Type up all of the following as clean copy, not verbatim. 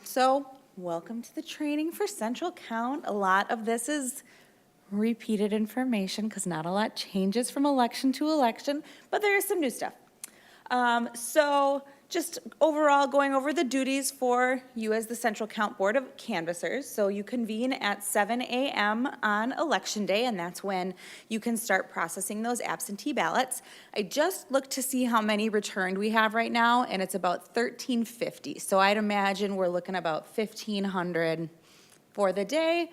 So welcome to the training for Central Count. A lot of this is repeated information because not a lot changes from election to election, but there is some new stuff. So just overall going over the duties for you as the Central Count Board of Canvassers. So you convene at 7 a.m. on Election Day, and that's when you can start processing those absentee ballots. I just looked to see how many returned we have right now, and it's about 1,350. So I'd imagine we're looking about 1,500 for the day.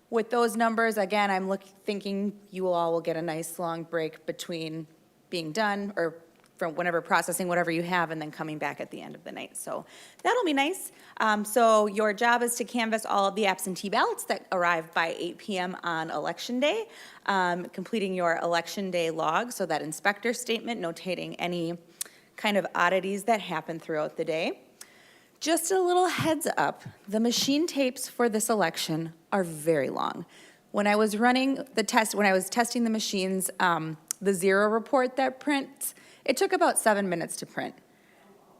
With those numbers, again, I'm thinking you all will get a nice long break between being done or from whenever processing whatever you have and then coming back at the end of the night. So that'll be nice. So your job is to canvass all of the absentee ballots that arrive by 8 p.m. on Election Day, completing your Election Day log, so that inspector statement notating any kind of oddities that happen throughout the day. Just a little heads up, the machine tapes for this election are very long. When I was running the test, when I was testing the machines, the zero report that prints, it took about 7 minutes to print.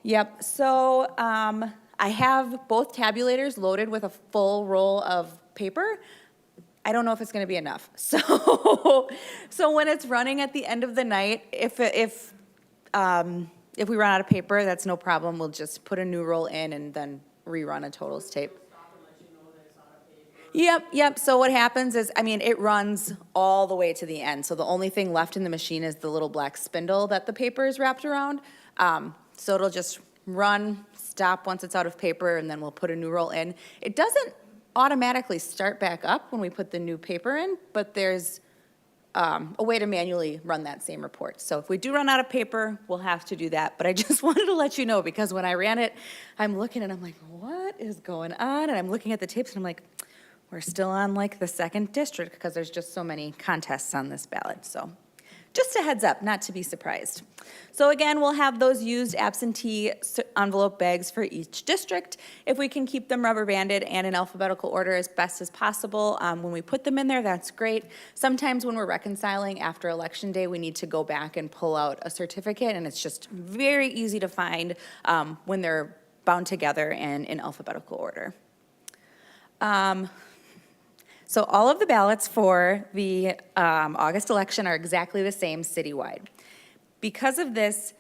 Yep, so I have both tabulators loaded with a full roll of paper. I don't know if it's gonna be enough. So when it's running at the end of the night, if we run out of paper, that's no problem. We'll just put a new roll in and then rerun a totals tape. Yep. So what happens is, it runs all the way to the end. So the only thing left in the machine is the little black spindle that the paper is wrapped around. So it'll just run, stop once it's out of paper, and then we'll put a new roll in. It doesn't automatically start back up when we put the new paper in, but there's a way to manually run that same report. So if we do run out of paper, we'll have to do that. But I just wanted to let you know, because when I ran it, I'm looking and I'm like, what is going on? And I'm looking at the tapes and I'm like, we're still on like the second district because there's just so many contests on this ballot. So just a heads up, not to be surprised. So again, we'll have those used absentee envelope bags for each district. If we can keep them rubber banded and in alphabetical order as best as possible, when we put them in there, that's great. Sometimes when we're reconciling after Election Day, we need to go back and pull out a certificate, and it's just very easy to find when they're bound together and in alphabetical order. So all of the ballots for the August election are exactly the same citywide. Because of this,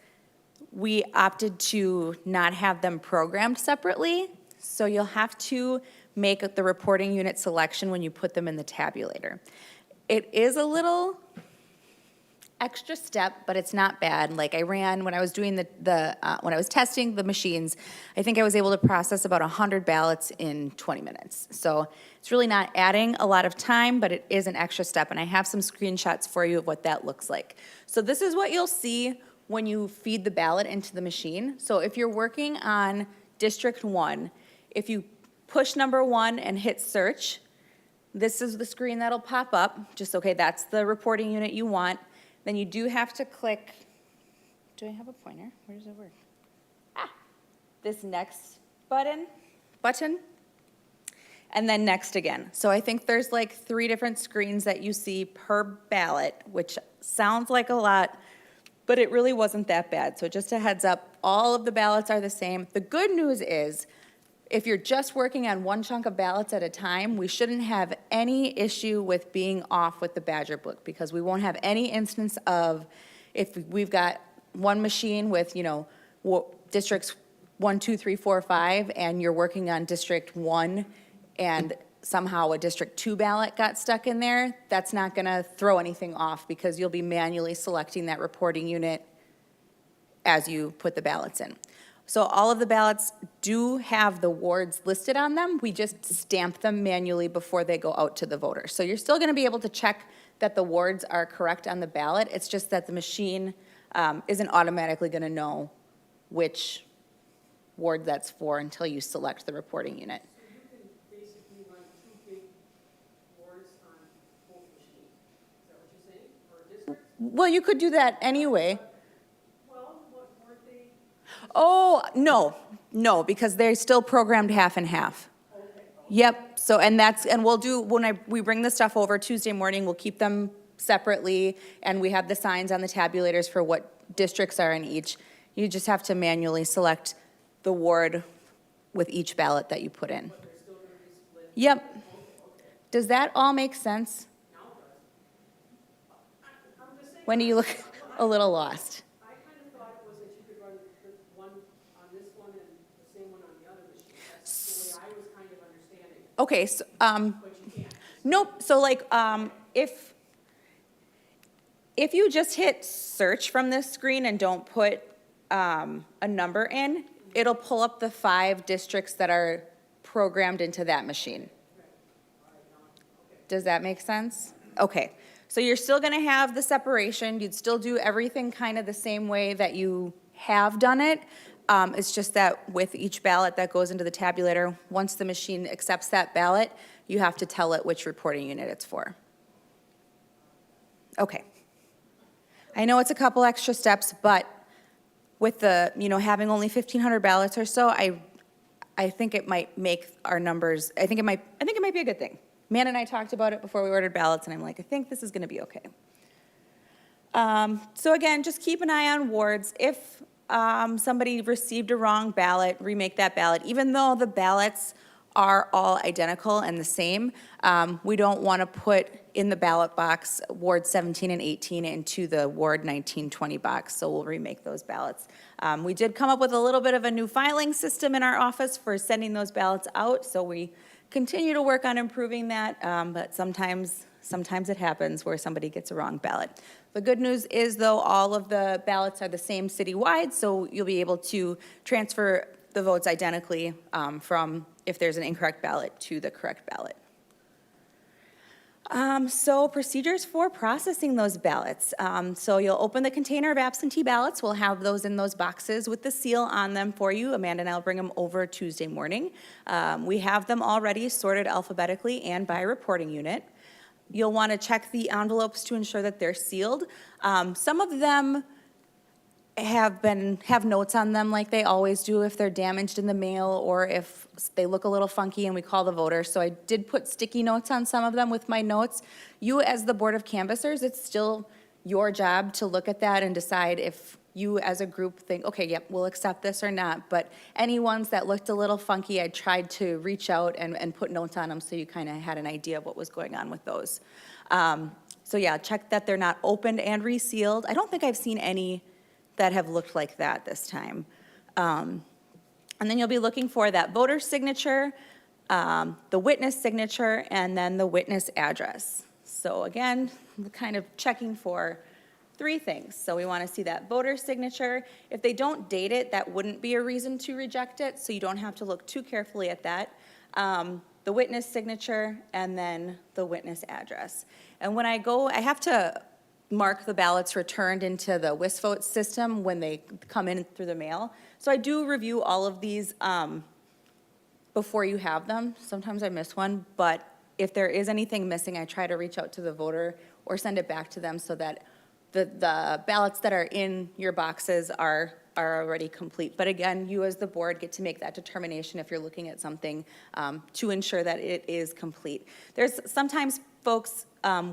we opted to not have them programmed separately, so you'll have to make the reporting unit selection when you put them in the tabulator. It is a little extra step, but it's not bad. Like I ran, when I was doing when I was testing the machines, I think I was able to process about 100 ballots in 20 minutes. So it's really not adding a lot of time, but it is an extra step, and I have some screenshots for you of what that looks like. So this is what you'll see when you feed the ballot into the machine. So if you're working on District 1, if you push number 1 and hit search, this is the screen that'll pop up. Just, okay, that's the reporting unit you want. Then you do have to click, do I have a pointer? Where does it work? This next button, and then next again. So I think there's like 3 different screens that you see per ballot, which sounds like a lot, but it really wasn't that bad. So just a heads up, all of the ballots are the same. The good news is, if you're just working on one chunk of ballots at a time, we shouldn't have any issue with being off with the Badger book, because we won't have any instance of, if we've got one machine with, districts 1, 2, 3, 4, 5, and you're working on District 1 and somehow a District 2 ballot got stuck in there, that's not gonna throw anything off, because you'll be manually selecting that reporting unit as you put the ballots in. So all of the ballots do have the wards listed on them. We just stamp them manually before they go out to the voter. So you're still gonna be able to check that the wards are correct on the ballot. It's just that the machine isn't automatically gonna know which ward that's for until you select the reporting unit. So you can basically run 2 big wards on both machines. Is that what you're saying, for a district? Well, you could do that anyway. Weren't they? Oh, no, because they're still programmed half and half. Okay. Yep, so, and we'll do, when we bring the stuff over Tuesday morning, we'll keep them separately, and we have the signs on the tabulators for what districts are in each. You just have to manually select the ward with each ballot that you put in. But they're still gonna be split. Yep. Okay. Does that all make sense? Now it does. I'm just saying. When do you look a little lost? I kind of thought it was that you could run the one on this one and the same one on the other machine. That's the way I was kind of understanding, Okay, so, but you can't. nope, so like, if you just hit search from this screen and don't put, a number in, it'll pull up the 5 districts that are programmed into that machine. Does that make sense? Okay, so you're still gonna have the separation, you'd still do everything kind of the same way that you have done it. It's just that with each ballot that goes into the tabulator, once the machine accepts that ballot, you have to tell it which reporting unit it's for. Okay. I know it's a couple extra steps, but with the, having only 1,500 ballots or so, I think it might make our numbers, I think it might be a good thing. Man and I talked about it before we ordered ballots, and I'm like, I think this is gonna be okay. So again, just keep an eye on wards. If somebody received a wrong ballot, remake that ballot. Even though the ballots are all identical and the same, we don't want to put in the ballot box Ward 17 and 18 into the Ward 19-20 box, so we'll remake those ballots. We did come up with a little bit of a new filing system in our office for sending those ballots out, so we continue to work on improving that, but sometimes it happens where somebody gets a wrong ballot. The good news is, though, all of the ballots are the same citywide, so you'll be able to transfer the votes identically from if there's an incorrect ballot to the correct ballot. So procedures for processing those ballots. So you'll open the container of absentee ballots. We'll have those in those boxes with the seal on them for you. Amanda and I will bring them over Tuesday morning. We have them already sorted alphabetically and by reporting unit. You'll want to check the envelopes to ensure that they're sealed. Some of them have notes on them like they always do if they're damaged in the mail or if they look a little funky and we call the voter. So I did put sticky notes on some of them with my notes. You, as the Board of Canvassers, it's still your job to look at that and decide if you as a group think, okay, yep, we'll accept this or not. But any ones that looked a little funky, I tried to reach out and put notes on them so you kind of had an idea of what was going on with those. So yeah, check that they're not opened and resealed. I don't think I've seen any that have looked like that this time. And then you'll be looking for that voter signature, the witness signature, and then the witness address. So again, kind of checking for 3 things. So we want to see that voter signature. If they don't date it, that wouldn't be a reason to reject it, so you don't have to look too carefully at that. The witness signature, and then the witness address. And when I go, I have to mark the ballots returned into the WisVote system when they come in through the mail. So I do review all of these before you have them. Sometimes I miss one, but if there is anything missing, I try to reach out to the voter or send it back to them so that the ballots that are in your boxes are already complete. But again, you as the board get to make that determination if you're looking at something to ensure that it is complete. There's sometimes folks,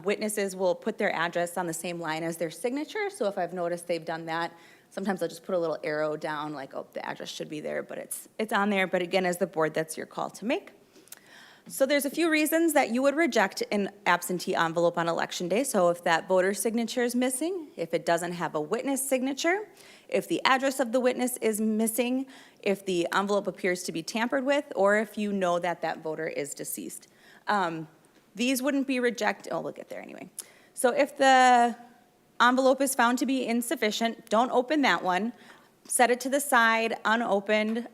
witnesses will put their address on the same line as their signature. So if I've noticed they've done that, sometimes I'll just put a little arrow down like, oh, the address should be there, but it's on there. But again, as the board, that's your call to make. So there's a few reasons that you would reject an absentee envelope on Election Day. So if that voter signature is missing, if it doesn't have a witness signature, if the address of the witness is missing, if the envelope appears to be tampered with, or if you know that that voter is deceased. These wouldn't be rejected. Oh, we'll get there anyway. So if the envelope is found to be insufficient, don't open that one. Set it to the side, unopened.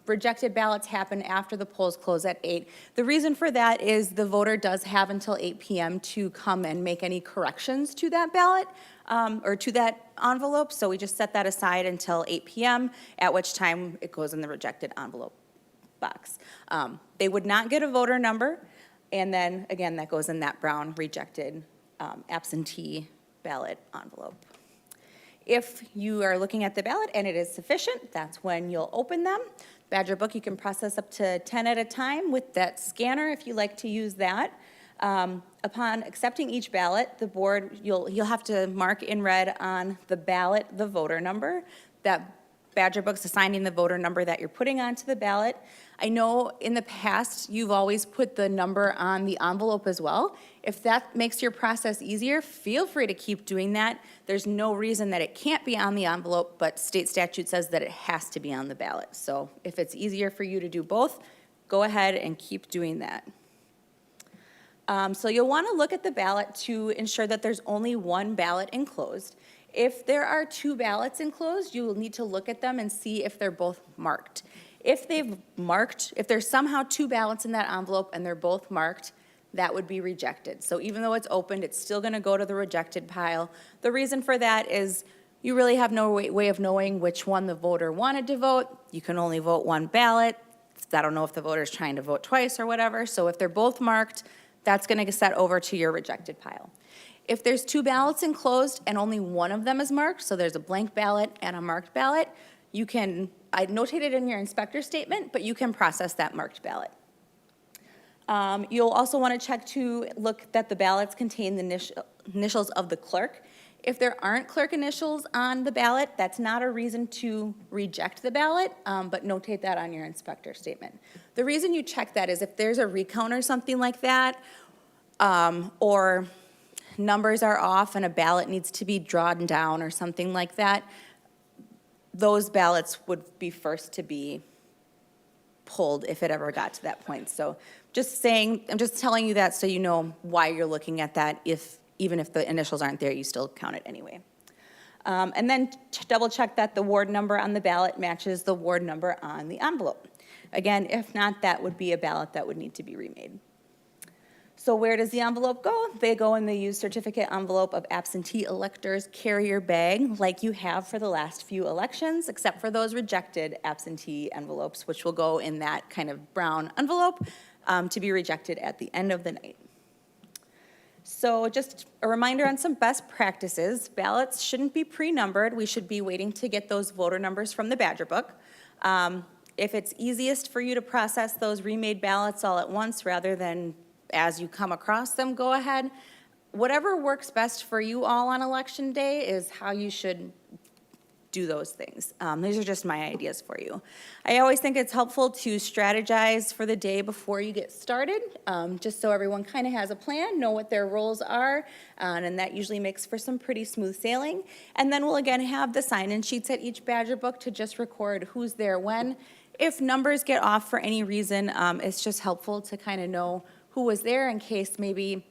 Rejected ballots happen after the polls close at 8. The reason for that is the voter does have until 8 p.m. to come and make any corrections to that ballot or to that envelope. So we just set that aside until 8 p.m., at which time it goes in the rejected envelope box. They would not get a voter number. And then, again, that goes in that brown rejected absentee ballot envelope. If you are looking at the ballot and it is sufficient, that's when you'll open them. Badger Book, you can process up to 10 at a time with that scanner if you like to use that. Upon accepting each ballot, the board, you'll have to mark in red on the ballot the voter number. That Badger books assigning the voter number that you're putting onto the ballot. I know in the past, you've always put the number on the envelope as well. If that makes your process easier, feel free to keep doing that. There's no reason that it can't be on the envelope, but state statute says that it has to be on the ballot. So if it's easier for you to do both, go ahead and keep doing that. So you'll want to look at the ballot to ensure that there's only one ballot enclosed. If there are two ballots enclosed, you will need to look at them and see if they're both marked. If there's somehow two ballots in that envelope and they're both marked, that would be rejected. So even though it's opened, it's still going to go to the rejected pile. The reason for that is you really have no way of knowing which one the voter wanted to vote. You can only vote one ballot. I don't know if the voter's trying to vote twice or whatever. So if they're both marked, that's going to get set over to your rejected pile. If there's two ballots enclosed and only one of them is marked, so there's a blank ballot and a marked ballot, I notated it in your inspector statement, but you can process that marked ballot. You'll also want to check to look that the ballots contain the initials of the clerk. If there aren't clerk initials on the ballot, that's not a reason to reject the ballot, but notate that on your inspector statement. The reason you check that is if there's a recount or something like that, or numbers are off and a ballot needs to be drawn down or something like that, those ballots would be first to be pulled if it ever got to that point. So I'm just telling you that so you know why you're looking at that. Even if the initials aren't there, you still count it anyway. And then double check that the ward number on the ballot matches the ward number on the envelope. Again, if not, that would be a ballot that would need to be remade. So where does the envelope go? They go in the used certificate envelope of absentee electors carrier bag like you have for the last few elections, except for those rejected absentee envelopes, which will go in that kind of brown envelope to be rejected at the end of the night. So just a reminder on some best practices. Ballots shouldn't be pre-numbered. We should be waiting to get those voter numbers from the Badger book. If it's easiest for you to process those remade ballots all at once rather than as you come across them, go ahead. Whatever works best for you all on election day is how you should do those things. These are just my ideas for you. I always think it's helpful to strategize for the day before you get started, just so everyone kind of has a plan, know what their roles are, and that usually makes for some pretty smooth sailing. And then we'll again have the sign-in sheets at each Badger book to just record who's there when. If numbers get off for any reason, it's just helpful to kind of know who was there in case maybe,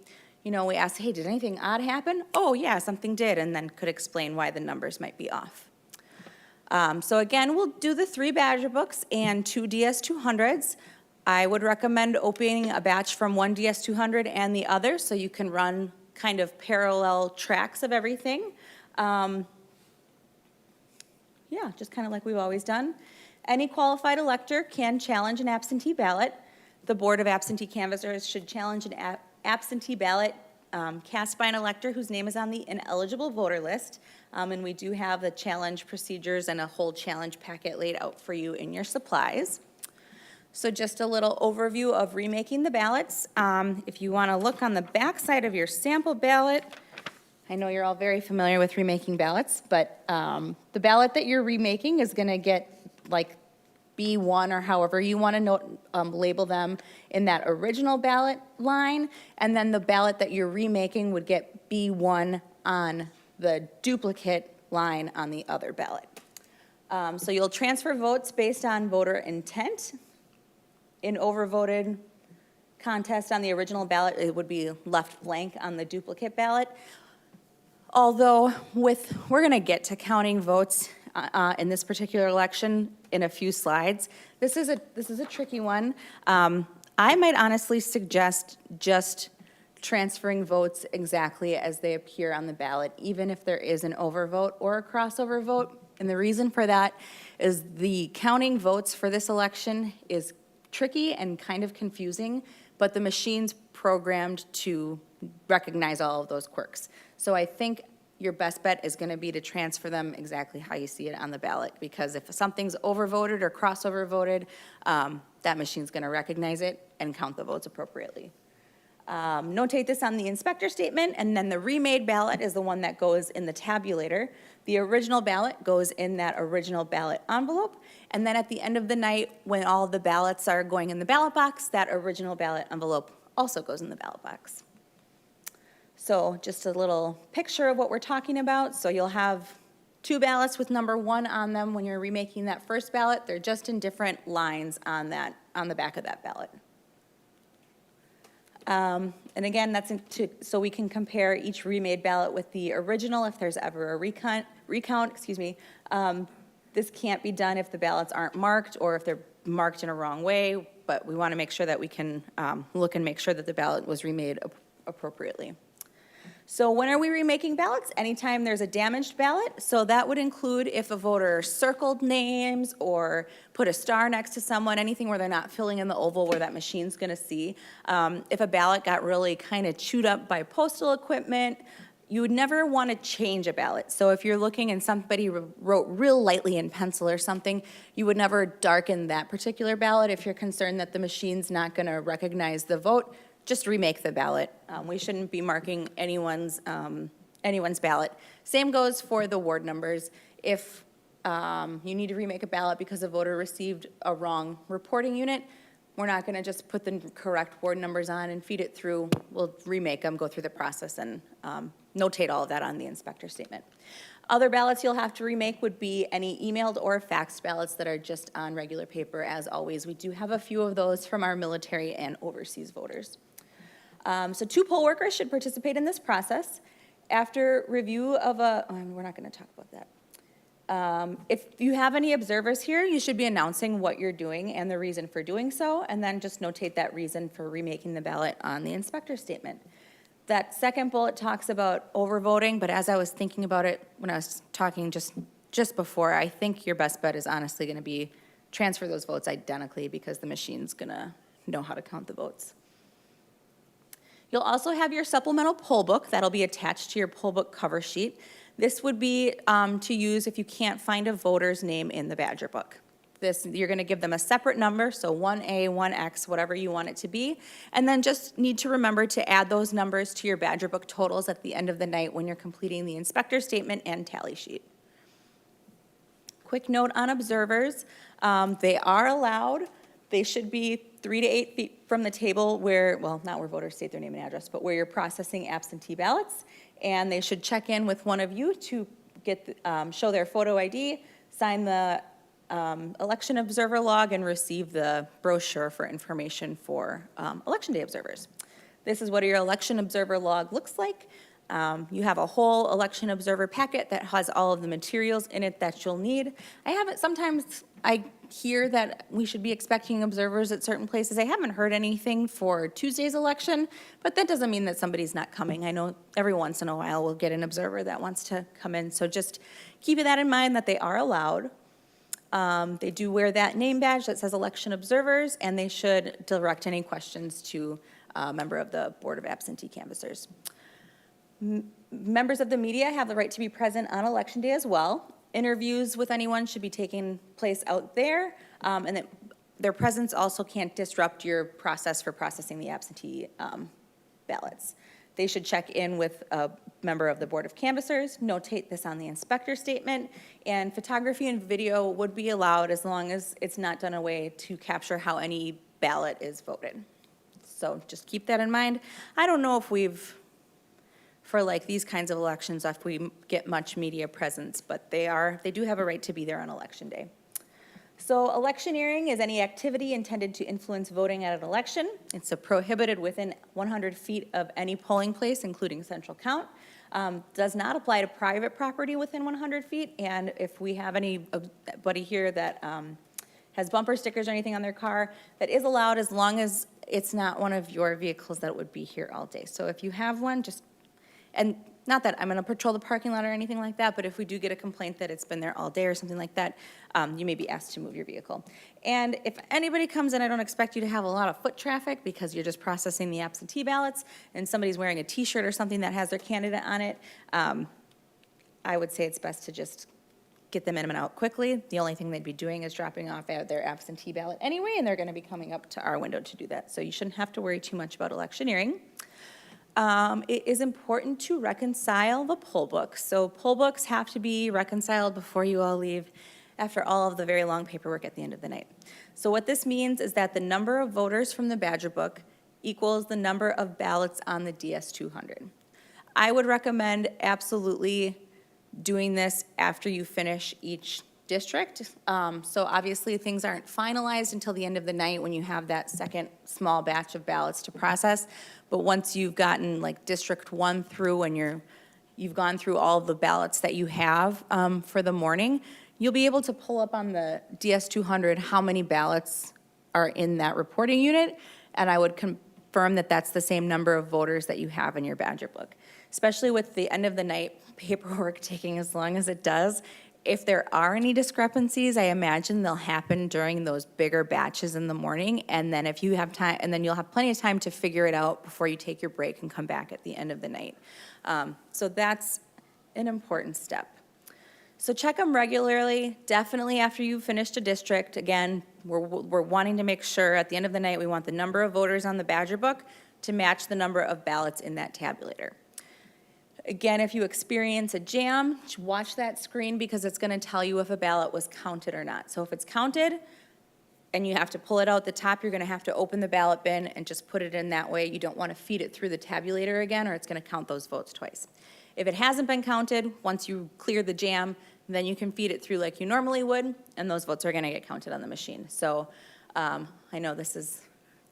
we ask, hey, did anything odd happen? Oh, yeah, something did, and then could explain why the numbers might be off. So again, we'll do the 3 Badger books and 2 DS200s. I would recommend opening a batch from one DS200 and the other so you can run kind of parallel tracks of everything. Yeah, just kind of like we've always done. Any qualified elector can challenge an absentee ballot. The Board of Absentee Canvassers should challenge an absentee ballot cast by an elector whose name is on the ineligible voter list. And we do have the challenge procedures and a whole challenge packet laid out for you in your supplies. So just a little overview of remaking the ballots. If you want to look on the back side of your sample ballot, I know you're all very familiar with remaking ballots, but the ballot that you're remaking is going to get like B1 or however you want to label them in that original ballot line, and then the ballot that you're remaking would get B1 on the duplicate line on the other ballot. So you'll transfer votes based on voter intent. In overvoted contest on the original ballot, it would be left blank on the duplicate ballot. Although we're going to get to counting votes in this particular election in a few slides. This is a tricky one. I might honestly suggest just transferring votes exactly as they appear on the ballot, even if there is an overvote or a crossover vote. And the reason for that is the counting votes for this election is tricky and kind of confusing, but the machine's programmed to recognize all of those quirks. So I think your best bet is going to be to transfer them exactly how you see it on the ballot, because if something's overvoted or crossover voted, that machine's going to recognize it and count the votes appropriately. Notate this on the inspector statement, and then the remade ballot is the one that goes in the tabulator. The original ballot goes in that original ballot envelope, and then at the end of the night, when all the ballots are going in the ballot box, that original ballot envelope also goes in the ballot box. So just a little picture of what we're talking about. So you'll have 2 ballots with number 1 on them when you're remaking that first ballot. They're just in different lines on the back of that ballot. And again, that's so we can compare each remade ballot with the original if there's ever a recount. This can't be done if the ballots aren't marked or if they're marked in a wrong way, but we want to make sure that we can look and make sure that the ballot was remade appropriately. So when are we remaking ballots? Anytime there's a damaged ballot. So that would include if a voter circled names or put a star next to someone, anything where they're not filling in the oval where that machine's gonna see. If a ballot got really kind of chewed up by postal equipment, you would never want to change a ballot. So if you're looking and somebody wrote real lightly in pencil or something, you would never darken that particular ballot if you're concerned that the machine's not gonna recognize the vote. Just remake the ballot. We shouldn't be marking anyone's ballot. Same goes for the ward numbers. If you need to remake a ballot because a voter received a wrong reporting unit, we're not gonna just put the correct ward numbers on and feed it through. We'll remake them, go through the process, and notate all of that on the inspector statement. Other ballots you'll have to remake would be any emailed or faxed ballots that are just on regular paper. As always, we do have a few of those from our military and overseas voters. So 2 poll workers should participate in this process. After review of we're not going to talk about that. If you have any observers here, you should be announcing what you're doing and the reason for doing so, and then just notate that reason for remaking the ballot on the inspector statement. That second bullet talks about overvoting, but as I was thinking about it when I was talking just before, I think your best bet is honestly going to be transfer those votes identically because the machine's going to know how to count the votes. You'll also have your supplemental poll book that'll be attached to your poll book cover sheet. This would be to use if you can't find a voter's name in the Badger book. You're going to give them a separate number, so 1A, 1X, whatever you want it to be, and then just need to remember to add those numbers to your Badger book totals at the end of the night when you're completing the inspector statement and tally sheet. Quick note on observers, they are allowed. They should be 3 to 8 feet from the table where, well, not where voters state their name and address, but where you're processing absentee ballots. And they should check in with one of you to show their photo ID, sign the election observer log, and receive the brochure for information for election day observers. This is what your election observer log looks like. You have a whole election observer packet that has all of the materials in it that you'll need. Sometimes I hear that we should be expecting observers at certain places. I haven't heard anything for Tuesday's election, but that doesn't mean that somebody's not coming. I know every once in a while we'll get an observer that wants to come in, so just keep that in mind that they are allowed. They do wear that name badge that says election observers, and they should direct any questions to a member of the Board of Absentee Canvassers. Members of the media have the right to be present on election day as well. Interviews with anyone should be taking place out there, and that their presence also can't disrupt your process for processing the absentee ballots. They should check in with a member of the Board of Canvassers, notate this on the inspector statement, and photography and video would be allowed as long as it's not done in a way to capture how any ballot is voted. So just keep that in mind. I don't know if for like these kinds of elections, if we get much media presence, but they do have a right to be there on election day. So electioneering is any activity intended to influence voting at an election. It's prohibited within 100 feet of any polling place, including central count. Does not apply to private property within 100 feet. And if we have anybody here that has bumper stickers or anything on their car, that is allowed as long as it's not one of your vehicles that would be here all day. So if you have one, and not that I'm going to patrol the parking lot or anything like that, but if we do get a complaint that it's been there all day or something like that, you may be asked to move your vehicle. And if anybody comes in, I don't expect you to have a lot of foot traffic because you're just processing the absentee ballots and somebody's wearing a T-shirt or something that has their candidate on it. I would say it's best to just get them in and out quickly. The only thing they'd be doing is dropping off their absentee ballot anyway, and they're going to be coming up to our window to do that. So you shouldn't have to worry too much about electioneering. It is important to reconcile the poll books. So poll books have to be reconciled before you all leave after all of the very long paperwork at the end of the night. So what this means is that the number of voters from the Badger book equals the number of ballots on the DS-200. I would recommend absolutely doing this after you finish each district. So obviously, things aren't finalized until the end of the night when you have that second small batch of ballots to process. But once you've gotten like District 1 through and you've gone through all of the ballots that you have for the morning, you'll be able to pull up on the DS-200 how many ballots are in that reporting unit, and I would confirm that that's the same number of voters that you have in your Badger book. Especially with the end of the night paperwork taking as long as it does, if there are any discrepancies, I imagine they'll happen during those bigger batches in the morning, and then if you have time, and then you'll have plenty of time to figure it out before you take your break and come back at the end of the night. So that's an important step. So check them regularly, definitely after you've finished a district. Again, we're wanting to make sure at the end of the night we want the number of voters on the Badger book to match the number of ballots in that tabulator. Again, if you experience a jam, watch that screen because it's going to tell you if a ballot was counted or not. So if it's counted and you have to pull it out the top, you're going to have to open the ballot bin and just put it in that way. You don't want to feed it through the tabulator again, or it's going to count those votes twice. If it hasn't been counted, once you clear the jam, then you can feed it through like you normally would, and those votes are going to get counted on the machine. So I know this is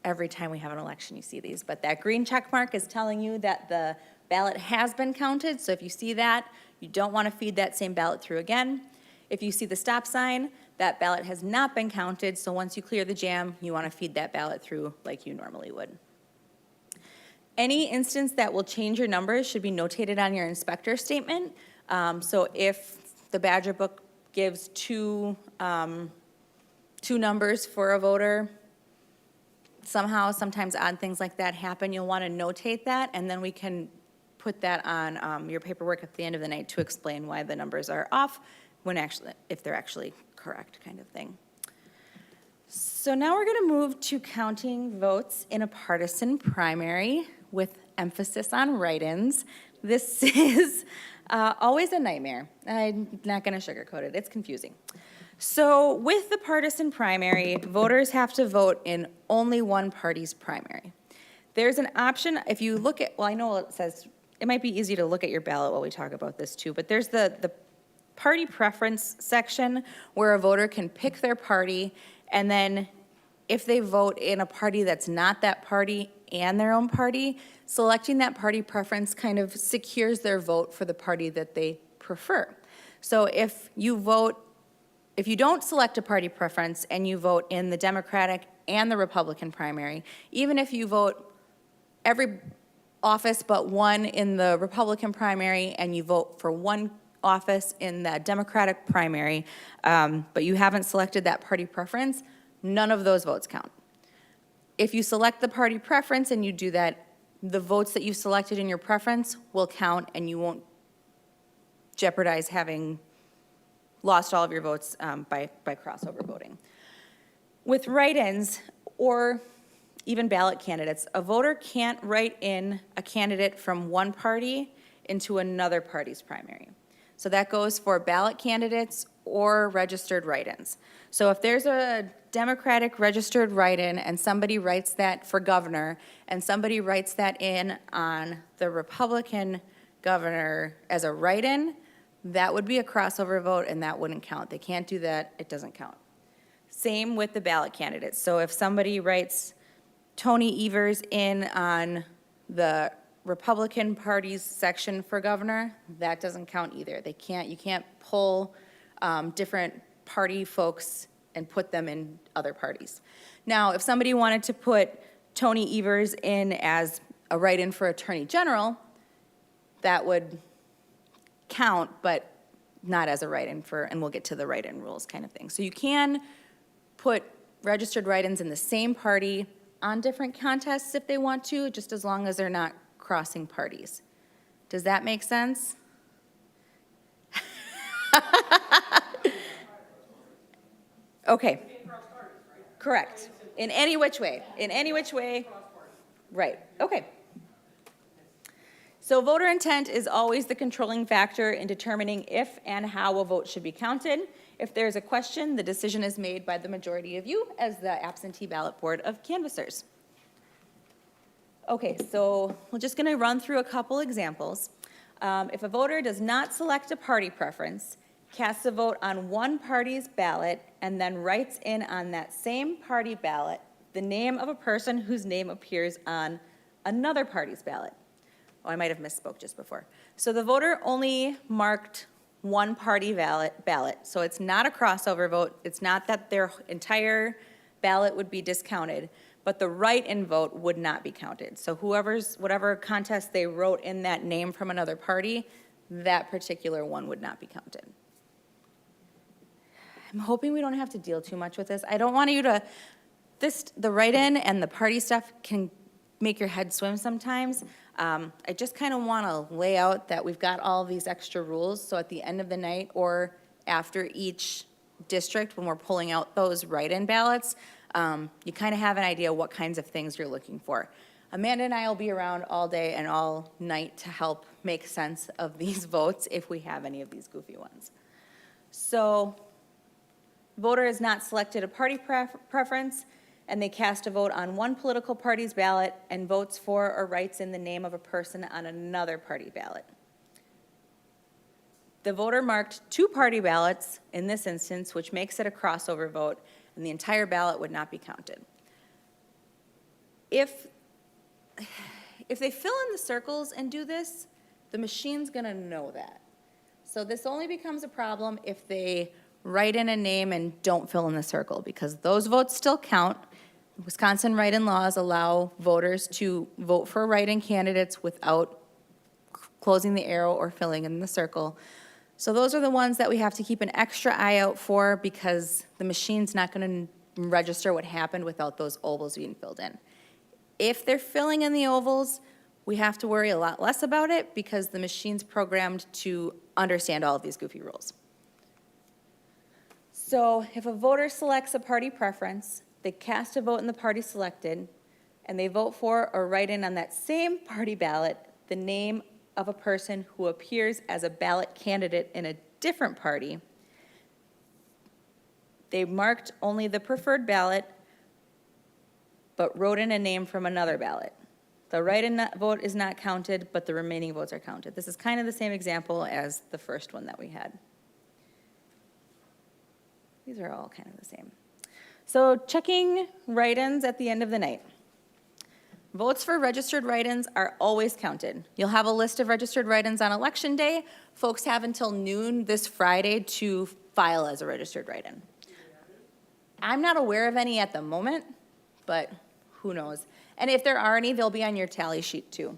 every time we have an election you see these, but that green check mark is telling you that the ballot has been counted. So if you see that, you don't want to feed that same ballot through again. If you see the stop sign, that ballot has not been counted. So once you clear the jam, you want to feed that ballot through like you normally would. Any instance that will change your numbers should be notated on your inspector statement. So if the Badger book gives two numbers for a voter, somehow, sometimes odd things like that happen, you'll want to notate that, and then we can put that on your paperwork at the end of the night to explain why the numbers are off when actually, if they're actually correct, kind of thing. So now we're going to move to counting votes in a partisan primary with emphasis on write-ins. This is always a nightmare. I'm not going to sugarcoat it. It's confusing. So with the partisan primary, voters have to vote in only one party's primary. There's an option, if you look at, well, I know it says, it might be easy to look at your ballot while we talk about this too, but there's the party preference section where a voter can pick their party, and then if they vote in a party that's not that party and their own party, selecting that party preference kind of secures their vote for the party that they prefer. So if you don't select a party preference and you vote in the Democratic and the Republican primary, even if you vote every office but one in the Republican primary and you vote for one office in the Democratic primary, but you haven't selected that party preference, none of those votes count. If you select the party preference and you do that, the votes that you selected in your preference will count, and you won't jeopardize having lost all of your votes by crossover voting. With write-ins or even ballot candidates, a voter can't write in a candidate from one party into another party's primary. So that goes for ballot candidates or registered write-ins. So if there's a Democratic registered write-in and somebody writes that for governor and somebody writes that in on the Republican governor as a write-in, that would be a crossover vote and that wouldn't count. They can't do that, it doesn't count. Same with the ballot candidates. So if somebody writes Tony Evers in on the Republican Party's section for governor, that doesn't count either. You can't pull different party folks and put them in other parties. Now, if somebody wanted to put Tony Evers in as a write-in for Attorney General, that would count, but not as a write-in for, and we'll get to the write-in rules kind of thing. So you can put registered write-ins in the same party on different contests if they want to, just as long as they're not crossing parties. Does that make sense? Okay. Correct. In any which way, right, okay. So voter intent is always the controlling factor in determining if and how a vote should be counted. If there's a question, the decision is made by the majority of you as the absentee ballot board of canvassers. Okay, so we're just gonna run through a couple examples. If a voter does not select a party preference, casts a vote on one party's ballot, and then writes in on that same party ballot the name of a person whose name appears on another party's ballot. Oh, I might have misspoke just before. So the voter only marked one party ballot, so it's not a crossover vote. It's not that their entire ballot would be discounted, but the write-in vote would not be counted. So whatever contest they wrote in that name from another party, that particular one would not be counted. I'm hoping we don't have to deal too much with this. I don't want you to, the write-in and the party stuff can make your head swim sometimes. I just kind of want to lay out that we've got all these extra rules, so at the end of the night or after each district, when we're pulling out those write-in ballots, you kind of have an idea what kinds of things you're looking for. Amanda and I will be around all day and all night to help make sense of these votes if we have any of these goofy ones. So, voter has not selected a party preference, and they cast a vote on one political party's ballot and votes for or writes in the name of a person on another party ballot. The voter marked two party ballots in this instance, which makes it a crossover vote, and the entire ballot would not be counted. If they fill in the circles and do this, the machine's gonna know that. So this only becomes a problem if they write in a name and don't fill in the circle, because those votes still count. Wisconsin write-in laws allow voters to vote for write-in candidates without closing the arrow or filling in the circle. So those are the ones that we have to keep an extra eye out for, because the machine's not going to register what happened without those ovals being filled in. If they're filling in the ovals, we have to worry a lot less about it, because the machine's programmed to understand all of these goofy rules. So if a voter selects a party preference, they cast a vote in the party selected, and they vote for or write in on that same party ballot the name of a person who appears as a ballot candidate in a different party. They marked only the preferred ballot, but wrote in a name from another ballot. The write-in vote is not counted, but the remaining votes are counted. This is kind of the same example as the first one that we had. These are all kind of the same. So checking write-ins at the end of the night. Votes for registered write-ins are always counted. You'll have a list of registered write-ins on Election Day. Folks have until noon this Friday to file as a registered write-in. I'm not aware of any at the moment, but who knows? And if there are any, they'll be on your tally sheet too.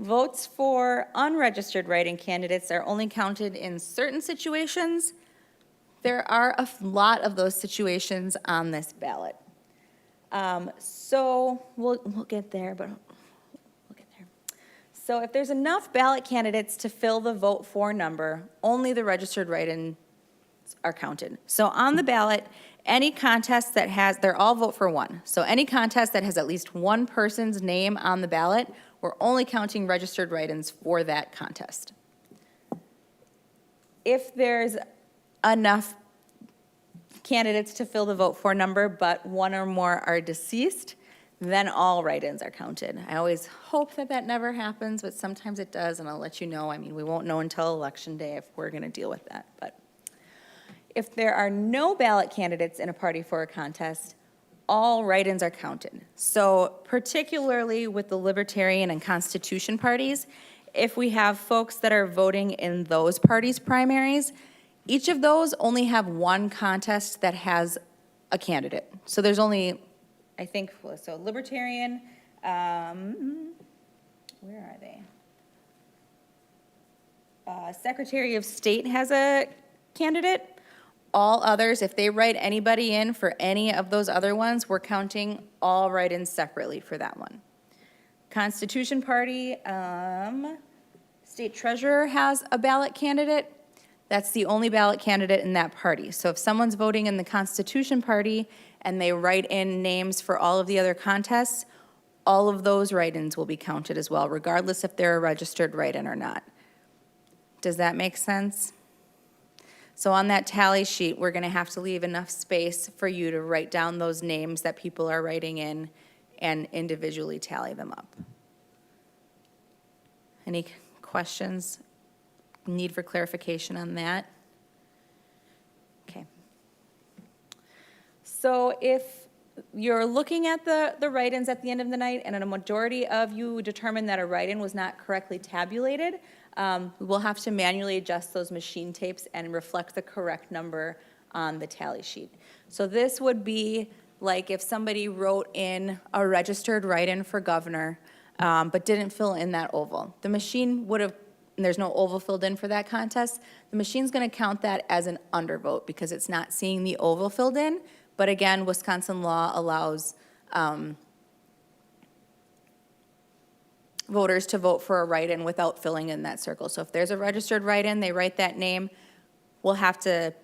Votes for unregistered write-in candidates are only counted in certain situations. There are a lot of those situations on this ballot. So we'll get there, but we'll get there. So if there's enough ballot candidates to fill the vote for number, only the registered write-ins are counted. So on the ballot, any contest that has, they're all vote for one. So any contest that has at least one person's name on the ballot, we're only counting registered write-ins for that contest. If there's enough candidates to fill the vote for number, but one or more are deceased, then all write-ins are counted. I always hope that that never happens, but sometimes it does, and I'll let you know. I mean, we won't know until Election Day if we're going to deal with that. But if there are no ballot candidates in a party for a contest, all write-ins are counted. So particularly with the Libertarian and Constitution parties, if we have folks that are voting in those parties' primaries, each of those only have one contest that has a candidate. So there's only, I think, so Libertarian, where are they? Secretary of State has a candidate. All others, if they write anybody in for any of those other ones, we're counting all write-ins separately for that one. Constitution Party, State Treasurer has a ballot candidate. That's the only ballot candidate in that party. So if someone's voting in the Constitution Party and they write in names for all of the other contests, all of those write-ins will be counted as well, regardless if they're a registered write-in or not. Does that make sense? So on that tally sheet, we're gonna have to leave enough space for you to write down those names that people are writing in and individually tally them up. Any questions? Need for clarification on that? Okay. So if you're looking at the write-ins at the end of the night and a majority of you determine that a write-in was not correctly tabulated, we'll have to manually adjust those machine tapes and reflect the correct number on the tally sheet. So this would be like if somebody wrote in a registered write-in for governor, but didn't fill in that oval. The machine would have, and there's no oval filled in for that contest, the machine's gonna count that as an undervote because it's not seeing the oval filled in. But again, Wisconsin law allows voters to vote for a write-in without filling in that circle. So if there's a registered write-in, they write that name, we'll have to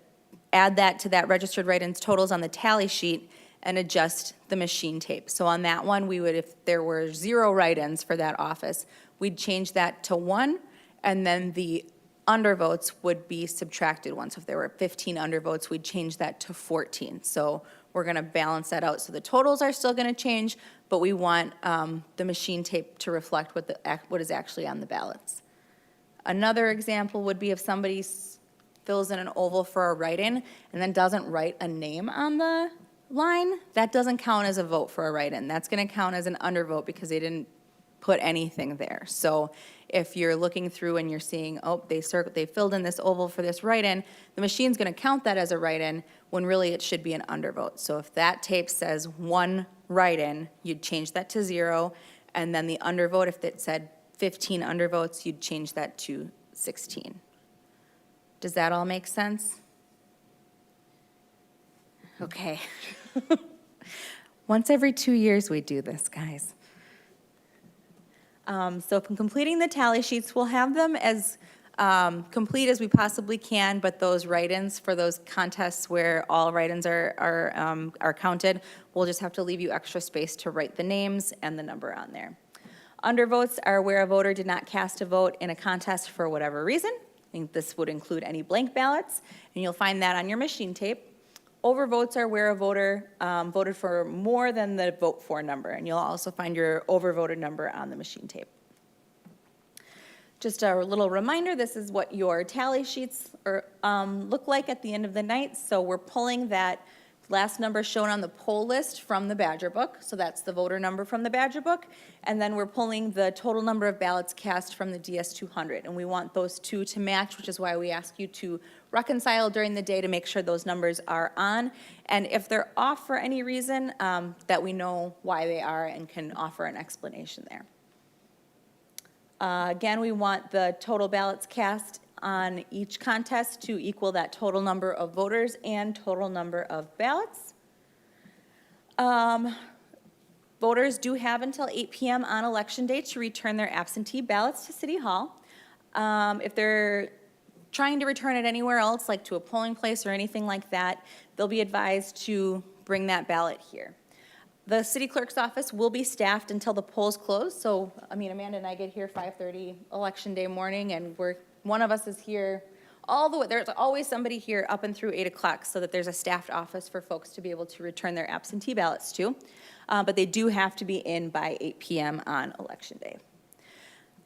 add that to that registered write-ins totals on the tally sheet and adjust the machine tape. So on that one, we would, if there were 0 write-ins for that office, we'd change that to 1, and then the undervotes would be subtracted 1. So if there were 15 undervotes, we'd change that to 14. So we're gonna balance that out. So the totals are still gonna change, but we want the machine tape to reflect what is actually on the ballots. Another example would be if somebody fills in an oval for a write-in and then doesn't write a name on the line, that doesn't count as a vote for a write-in. That's gonna count as an undervote because they didn't put anything there. So if you're looking through and you're seeing, oh, they filled in this oval for this write-in, the machine's gonna count that as a write-in when really it should be an undervote. So if that tape says 1 write-in, you'd change that to 0, and then the undervote, if it said 15 undervotes, you'd change that to 16. Does that all make sense? Okay. Once every 2 years we do this, guys. So from completing the tally sheets, we'll have them as complete as we possibly can, but those write-ins for those contests where all write-ins are counted, we'll just have to leave you extra space to write the names and the number on there. Undervotes are where a voter did not cast a vote in a contest for whatever reason. I think this would include any blank ballots, and you'll find that on your machine tape. Overvotes are where a voter voted for more than the vote for number, and you'll also find your overvoted number on the machine tape. Just a little reminder, this is what your tally sheets look like at the end of the night. So we're pulling that last number shown on the poll list from the Badger Book, so that's the voter number from the Badger Book, and then we're pulling the total number of ballots cast from the DS200, and we want those two to match, which is why we ask you to reconcile during the day to make sure those numbers are on, and if they're off for any reason, that we know why they are and can offer an explanation there. Again, we want the total ballots cast on each contest to equal that total number of voters and total number of ballots. Voters do have until 8 p.m. on Election Day to return their absentee ballots to City Hall. If they're trying to return it anywhere else, like to a polling place or anything like that, they'll be advised to bring that ballot here. The city clerk's office will be staffed until the polls close. So, Amanda and I get here 5:30 Election Day morning, and one of us is here all the way. There's always somebody here up and through 8 o'clock so that there's a staffed office for folks to be able to return their absentee ballots to. But they do have to be in by 8 p.m. on Election Day.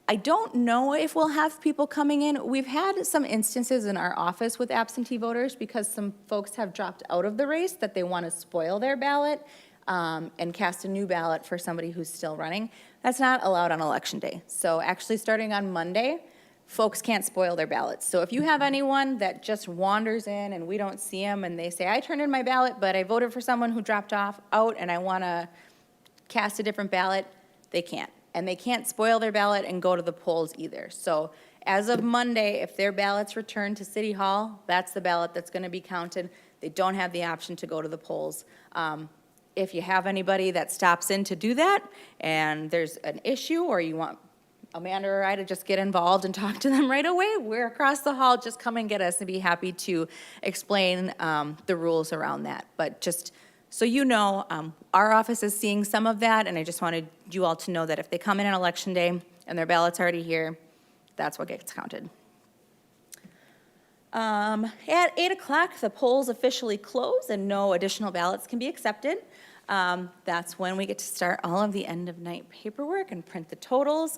I don't know if we'll have people coming in. We've had some instances in our office with absentee voters because some folks have dropped out of the race that they want to spoil their ballot and cast a new ballot for somebody who's still running. That's not allowed on Election Day. So actually starting on Monday, folks can't spoil their ballots. So if you have anyone that just wanders in and we don't see them and they say, I turned in my ballot, but I voted for someone who dropped out and I want to cast a different ballot, they can't. And they can't spoil their ballot and go to the polls either. So as of Monday, if their ballot's returned to City Hall, that's the ballot that's going to be counted. They don't have the option to go to the polls. If you have anybody that stops in to do that and there's an issue or you want Amanda or I to just get involved and talk to them right away, we're across the hall, just come and get us and be happy to explain the rules around that. But just so you know, our office is seeing some of that, and I just wanted you all to know that if they come in on election day and their ballot's already here, that's what gets counted. At 8 o'clock, the polls officially close and no additional ballots can be accepted. That's when we get to start all of the end-of-night paperwork and print the totals.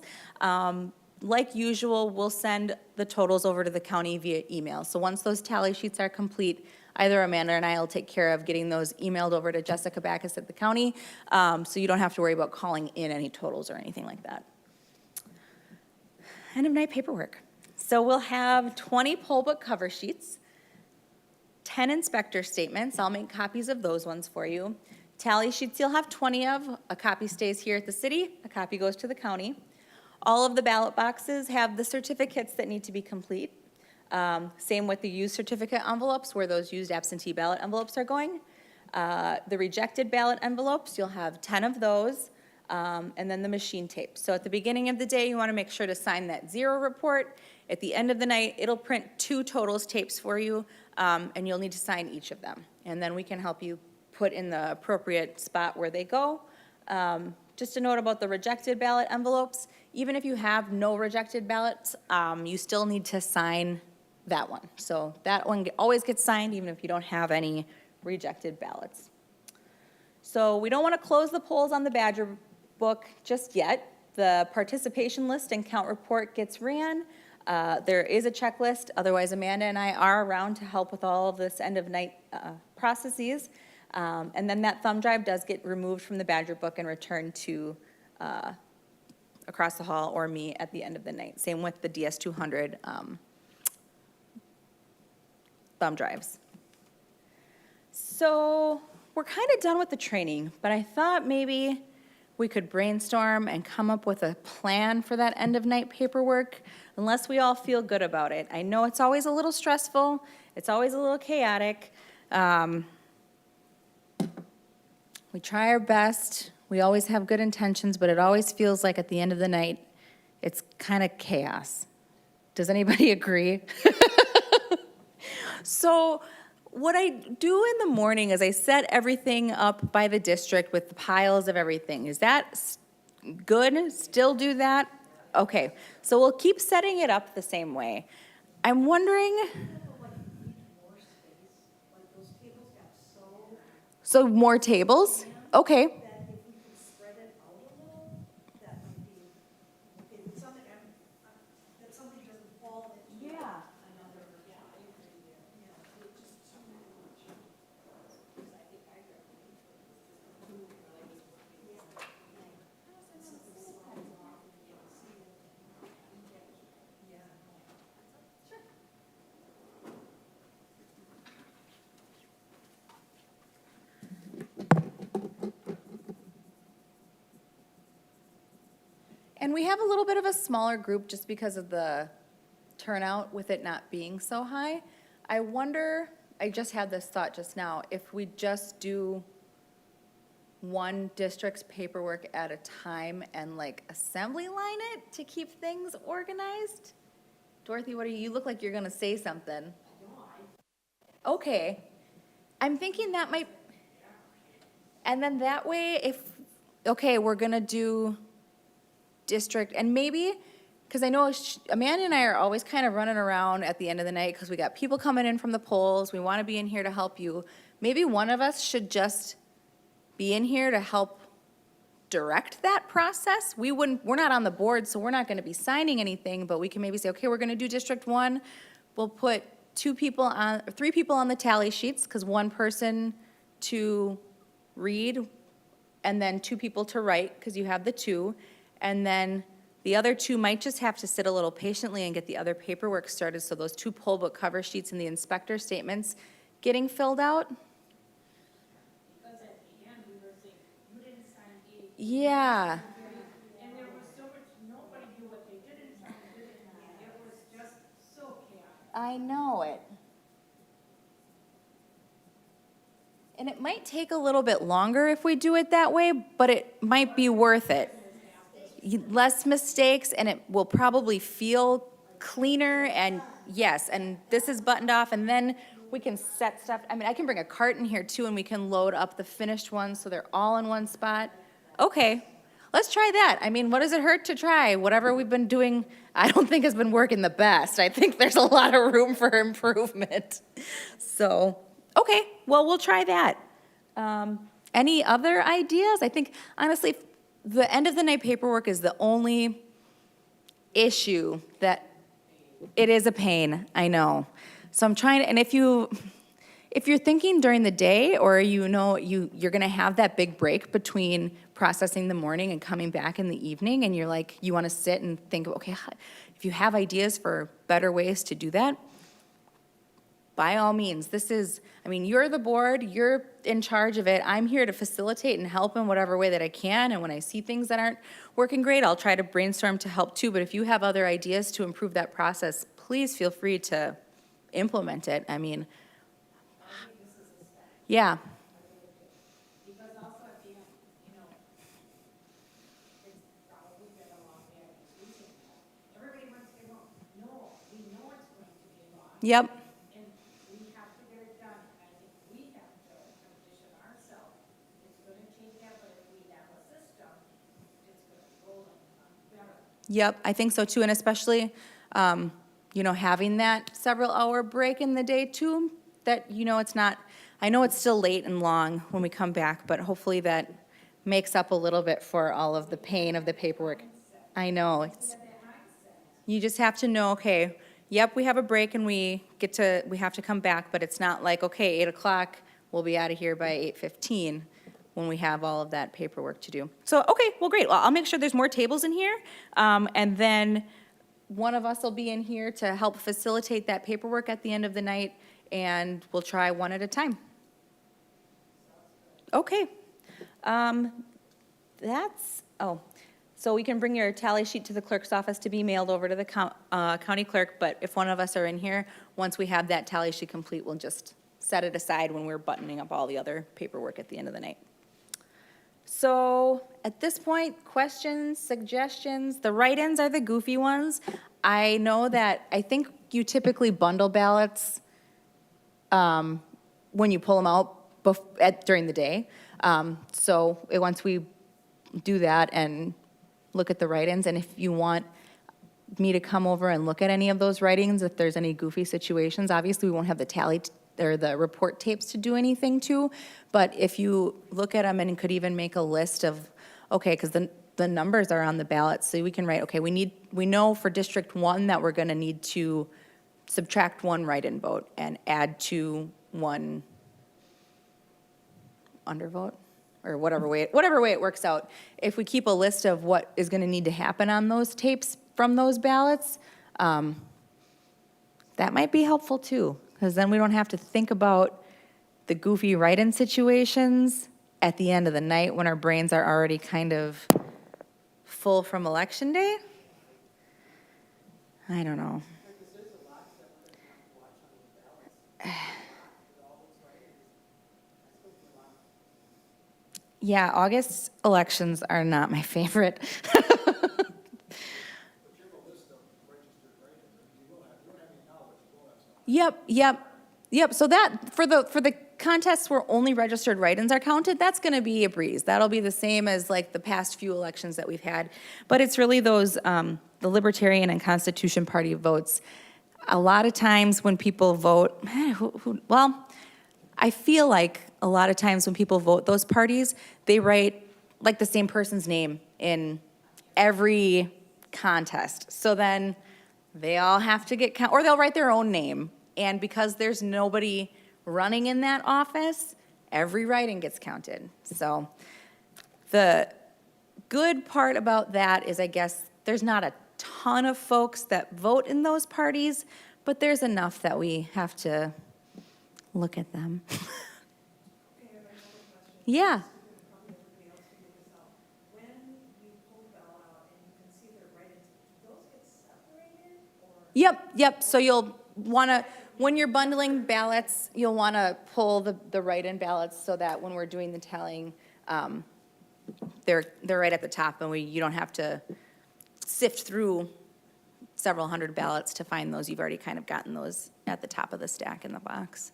Like usual, we'll send the totals over to the county via email. So once those tally sheets are complete, either Amanda and I will take care of getting those emailed over to Jessica Backus at the county, so you don't have to worry about calling in any totals or anything like that. End-of-night paperwork. So we'll have 20 poll book cover sheets, 10 inspector statements. I'll make copies of those ones for you. Tally sheets you'll have 20 of. A copy stays here at the city, a copy goes to the county. All of the ballot boxes have the certificates that need to be complete. Same with the used certificate envelopes, where those used absentee ballot envelopes are going. The rejected ballot envelopes, you'll have 10 of those, and then the machine tape. So at the beginning of the day, you want to make sure to sign that 0 report. At the end of the night, it'll print 2 totals tapes for you, and you'll need to sign each of them. And then we can help you put in the appropriate spot where they go. Just a note about the rejected ballot envelopes, even if you have no rejected ballots, you still need to sign that one. So that one always gets signed even if you don't have any rejected ballots. So we don't want to close the polls on the Badger book just yet. The participation list and count report gets ran. There is a checklist, otherwise Amanda and I are around to help with all of this end-of-night processes. And then that thumb drive does get removed from the Badger book and returned to across the hall or me at the end of the night. Same with the DS200 thumb drives. So we're kind of done with the training, but I thought maybe we could brainstorm and come up with a plan for that end-of-night paperwork, unless we all feel good about it. I know it's always a little stressful, it's always a little chaotic. We try our best, we always have good intentions, but it always feels like at the end of the night, it's kind of chaos. Does anybody agree? So what I do in the morning is I set everything up by the district with the piles of everything. Is that good? Still do that? Okay, so we'll keep setting it up the same way. I'm wondering. So more tables? Okay. And we have a little bit of a smaller group just because of the turnout with it not being so high. I wonder, I just had this thought just now, if we just do one district's paperwork at a time and like assembly line it to keep things organized? Dorothy, what are you look like you're gonna say something. Okay, I'm thinking that might, and then that way if, okay, we're gonna do district, and maybe, because I know Amanda and I are always kind of running around at the end of the night because we got people coming in from the polls, we want to be in here to help you. Maybe one of us should just be in here to help direct that process. We're not on the board, so we're not going to be signing anything, but we can maybe say, okay, we're going to do District 1. We'll put 3 people on the tally sheets, because one person to read, and then 2 people to write, because you have the 2. And then the other 2 might just have to sit a little patiently and get the other paperwork started, so those 2 poll book cover sheets and the inspector statements getting filled out. Because at the end, we were saying, you didn't sign A. Yeah, And there was so much, nobody knew what they didn't sign, it was just so chaotic. I know it. And it might take a little bit longer if we do it that way, but it might be worth it. less mistakes, and it will probably feel cleaner, and yes, and this is buttoned off, and then we can set stuff, I mean, I can bring a cart in here too, and we can load up the finished ones so they're all in one spot. Okay, let's try that. I mean, what does it hurt to try? Whatever we've been doing, I don't think has been working the best. I think there's a lot of room for improvement. So, okay, well, we'll try that. Any other ideas? I think, honestly, the end of the night paperwork is the only issue that, it is a pain, I know. So I'm trying to, and if you're thinking during the day, or you know you're gonna have that big break between processing the morning and coming back in the evening, and you're like, you wanna sit and think, okay, if you have ideas for better ways to do that, by all means, this is, I mean, you're the board, you're in charge of it. I'm here to facilitate and help in whatever way that I can, and when I see things that aren't working great, I'll try to brainstorm to help too, but if you have other ideas to improve that process, please feel free to implement it. I mean, yeah. Because also at the end, you know, it's probably been a long day, I was reading that. Everybody wants to go, no, we know it's going to be long. Yep. And we have to get it done. I think we have to condition ourselves. It's gonna take that, but if we have a system, it's gonna roll better. Yep, I think so too, and especially, you know, having that several-hour break in the day too, that, you know, it's not, I know it's still late and long when we come back, but hopefully that makes up a little bit for all of the pain of the paperwork. I know, it's, you just have to know, okay, yep, we have a break and we have to come back, but it's not like, okay, 8 o'clock, we'll be out of here by 8:15 when we have all of that paperwork to do. So, okay, well, great. Well, I'll make sure there's more tables in here, and then one of us will be in here to help facilitate that paperwork at the end of the night, and we'll try one at a time. Okay. So we can bring your tally sheet to the clerk's office to be mailed over to the county clerk, but if one of us are in here, once we have that tally sheet complete, we'll just set it aside when we're buttoning up all the other paperwork at the end of the night. So at this point, questions, suggestions, the write-ins are the goofy ones. I know that, I think you typically bundle ballots when you pull them out during the day. So once we do that and look at the write-ins, and if you want me to come over and look at any of those write-ins, if there's any goofy situations, obviously we won't have the tally or the report tapes to do anything to, but if you look at them and could even make a list of, okay, because the numbers are on the ballot, so we can write, okay, we know for District 1 that we're gonna need to subtract 1 write-in vote and add to 1 undervote, or whatever way it works out. If we keep a list of what is gonna need to happen on those tapes from those ballots, that might be helpful too, because then we don't have to think about the goofy write-in situations at the end of the night when our brains are already kind of full from election day. I don't know. Yeah, August elections are not my favorite. Yep. So that, for the contests where only registered write-ins are counted, that's gonna be a breeze. That'll be the same as like the past few elections that we've had. But it's really those, the Libertarian and Constitution Party votes. A lot of times when people vote, well, I feel like a lot of times when people vote those parties, they write like the same person's name in every contest. So then they all have to get or they'll write their own name. And because there's nobody running in that office, every write-in gets counted. So the good part about that is, I guess, there's not a ton of folks that vote in those parties, but there's enough that we have to look at them. Yeah. When you pull the ballot out and you can see their write-ins, do those get separated or? Yep. So you'll want to, when you're bundling ballots, you'll want to pull the write-in ballots so that when we're doing the tallying, they're right at the top, and you don't have to sift through several hundred ballots to find those. You've already kind of gotten those at the top of the stack in the box.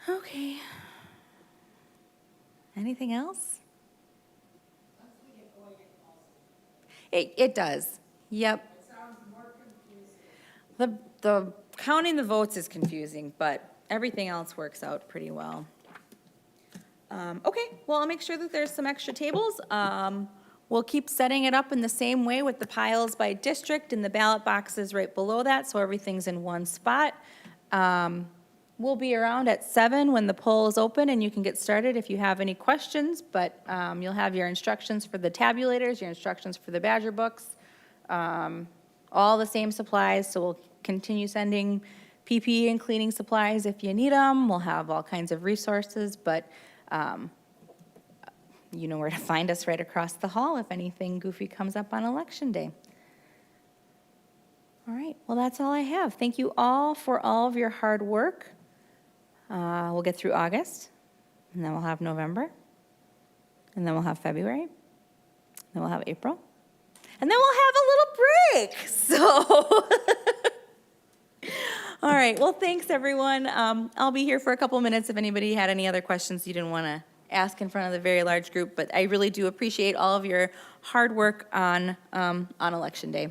Okay. Anything else? It does. Yep. The counting the votes is confusing, but everything else works out pretty well. Okay, well, I'll make sure that there's some extra tables. We'll keep setting it up in the same way with the piles by district and the ballot boxes right below that, so everything's in one spot. We'll be around at 7 when the poll is open, and you can get started if you have any questions, but you'll have your instructions for the tabulators, your instructions for the Badger books, all the same supplies, so we'll continue sending PPE and cleaning supplies if you need them. We'll have all kinds of resources, but you know where to find us right across the hall if anything goofy comes up on Election Day. All right, well, that's all I have. Thank you all for all of your hard work. We'll get through August, and then we'll have November, and then we'll have February, then we'll have April, and then we'll have a little break. So, all right, well, thanks, everyone. I'll be here for a couple minutes if anybody had any other questions you didn't want to ask in front of the very large group, but I really do appreciate all of your hard work on Election Day.